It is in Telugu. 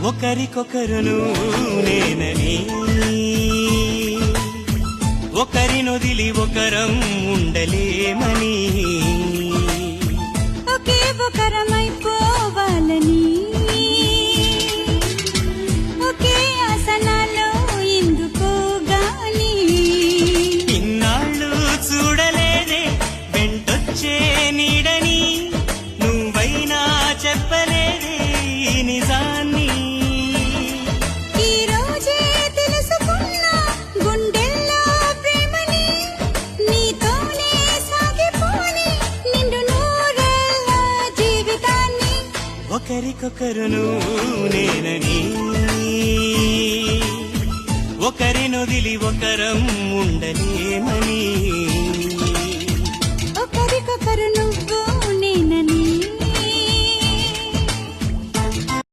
ఒకరికొకరును నేనని ఒకరినొదిలి ఒకరం ఉండలేమని ఒకే ఒకరమైపోవాలని ఒకే ఆసనాలో ఎందుకో గాని ఇన్నాళ్ళు చూడలేదే వెంటొచ్చే నీడని నువ్వైనా చెప్పలేదే ఈ నిజాన్ని ఈ రోజే తెలుసుకున్నా గుండెల్లో ప్రేమని నీతోనే సాగిపోని నిండు నూరేళ్ళ జీవితాన్ని ఒకరికొకరును నేనని ఒకరినొదిలి ఒకరం ఉండలేమని ఒకరికొకరును